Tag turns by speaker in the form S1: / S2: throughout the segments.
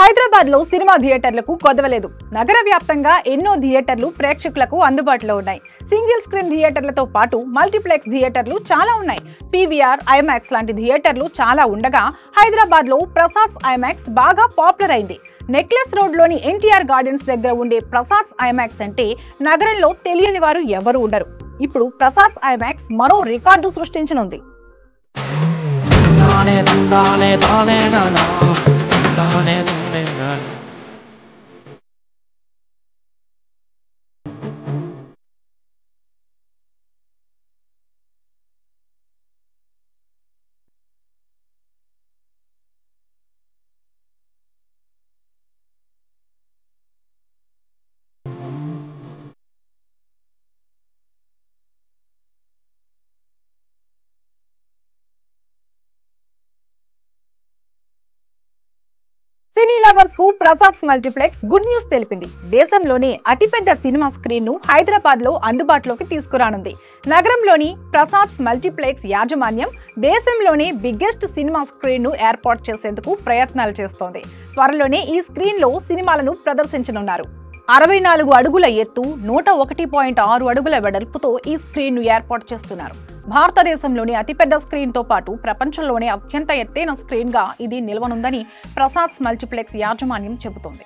S1: హైదరాబాద్ లో సినిమా థియేటర్లకు కొదవలేదు. నగర వ్యాప్తంగా ఎన్నో థియేటర్లు ప్రేక్షకులకు అందుబాటులో ఉన్నాయి. సింగిల్ స్క్రీన్ థియేటర్లతో పాటు మల్టీప్లెక్స్ థియేటర్లు చాలా ఉన్నాయి. పీవీఆర్, ఐమాక్స్ లాంటి థియేటర్లు చాలా ఉండగా హైదరాబాద్ లో ప్రసాద్ ఐమాక్స్ బాగా పాపులర్ అయింది. నెక్లెస్ రోడ్ లోని ఎన్టీఆర్ గార్డెన్స్ దగ్గర ఉండే ప్రసాద్ ఐమాక్స్ అంటే నగరంలో తెలియని వారు ఎవరు ఉండరు. ఇప్పుడు ప్రసాద్ ఐమాక్స్ మరో రికార్డు సృష్టించనుంది. సినీ లవర్స్ కు ప్రసాద్ మల్టీప్లెక్స్ గుడ్ న్యూస్ తెలిపింది. దేశంలోనే అతిపెద్ద సినిమా స్క్రీన్ ను హైదరాబాద్ లో అందుబాటులోకి తీసుకురానుంది. నగరంలోని ప్రసాద్ మల్టీప్లెక్స్ యాజమాన్యం దేశంలోనే బిగ్గెస్ట్ సినిమా స్క్రీన్ ను ఏర్పాటు చేసేందుకు ప్రయత్నాలు చేస్తోంది. త్వరలోనే ఈ స్క్రీన్ లో సినిమాలను ప్రదర్శించనున్నారు. 64 అడుగుల ఎత్తు, 101.6 అడుగుల వెడల్పుతో ఈ స్క్రీన్ ను ఏర్పాటు చేస్తున్నారు. భారతదేశంలోని అతిపెద్ద స్క్రీన్ తో పాటు ప్రపంచంలోనే అత్యంత ఎత్తైన స్క్రీన్ గా ఇది నిలవనుందని ప్రసాద్ మల్టీప్లెక్స్ యాజమాన్యం చెబుతోంది.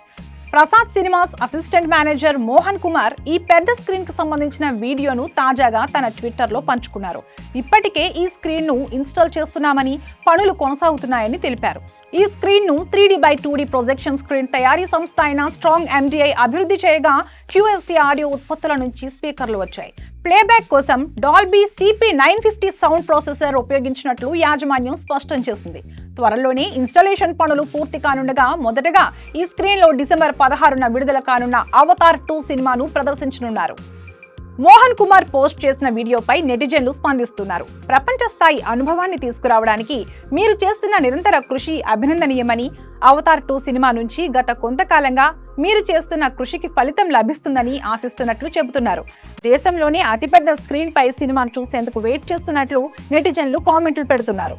S1: Prasad cinemas assistant manager Mohan Kumar ఈ పెద్ద స్క్రీన్ కు సంబంధించిన వీడియోను తాజాగా తన ట్విట్టర్ లో పంచుకున్నారు. ఇప్పటికే ఈ స్క్రీన్ ను ఇన్స్టాల్ చేస్తున్నామని, పనులు కొనసాగుతున్నాయని తెలిపారు. ఈ స్క్రీన్ ను 3D/2D ప్రొజెక్షన్ స్క్రీన్ తయారీ సంస్థ అయిన స్ట్రాంగ్ MDI అభివృద్ధి చేయగా QSC ఆడియో ఉత్పత్తుల నుంచి స్పీకర్లు వచ్చాయి. ప్లేబ్యాక్ కోసం డాల్బీ CP950 సౌండ్ ప్రాసెసర్ ఉపయోగించినట్లు యాజమాన్యం స్పష్టం చేసింది. త్వరలోనే ఇన్స్టాలేషన్ పనులు పూర్తి కానుండగా మొదటగా ఈ స్క్రీన్ లో డిసెంబర్ 16న విడుదల కానున్న అవతార్ 2 సినిమాను ప్రదర్శించనున్నారు. మోహన్ కుమార్ పోస్ట్ చేసిన వీడియోపై నెటిజన్లు స్పందిస్తున్నారు. ప్రపంచ స్థాయి అనుభవాన్ని తీసుకురావడానికి మీరు చేస్తున్న నిరంతర కృషి అభినందనీయమని, అవతార్ 2 సినిమా నుంచి గత కొంతకాలంగా మీరు చేస్తున్న కృషికి ఫలితం లభిస్తుందని ఆశిస్తున్నట్లు చెబుతున్నారు. దేశంలోనే అతిపెద్ద స్క్రీన్ పై సినిమాను చూసేందుకు వెయిట్ చేస్తున్నట్లు నెటిజన్లు కామెంట్లు పెడుతున్నారు.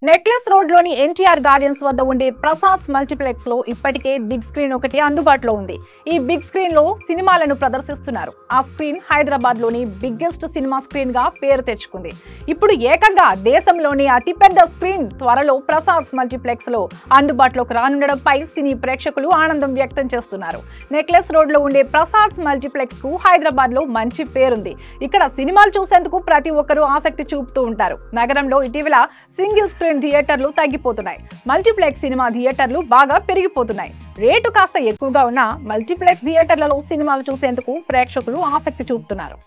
S1: నెక్లెస్ రోడ్ లోని ఎన్టీఆర్ గార్డెన్స్ వద్ద ఉండే ప్రసాద్ మల్టీప్లెక్స్ లో ఇప్పటికే బిగ్ స్క్రీన్ ఒకటి అందుబాటులో ఉంది. ఈ బిగ్ స్క్రీన్ లో సినిమాలను ప్రదర్శిస్తున్నారు. ఆ స్క్రీన్ హైదరాబాద్ లోని బిగ్గెస్ట్ సినిమా స్క్రీన్ గా పేరు తెచ్చుకుంది. ఇప్పుడు ఏకంగా దేశంలోని అతిపెద్ద స్క్రీన్ త్వరలో ప్రసాద్ మల్టీప్లెక్స్ లో అందుబాటులోకి రానుండడంపై సినీ ప్రేక్షకులు ఆనందం వ్యక్తం చేస్తున్నారు. నెక్లెస్ రోడ్ లో ఉండే ప్రసాద్ మల్టీప్లెక్స్ కు హైదరాబాద్ లో మంచి పేరుంది. ఇక్కడ సినిమాలు చూసేందుకు ప్రతి ఒక్కరూ ఆసక్తి చూపుతూ ఉంటారు. నగరంలో ఇటీవల సింగిల్ స్క్రీన్ థియేటర్లు తగ్గిపోతున్నాయి. మల్టీప్లెక్స్ సినిమా థియేటర్లు బాగా పెరిగిపోతున్నాయి. రేటు కాస్త ఎక్కువగా ఉన్న మల్టీప్లెక్స్ థియేటర్లలో సినిమాలు చూసేందుకు ప్రేక్షకులు ఆసక్తి చూపుతున్నారు.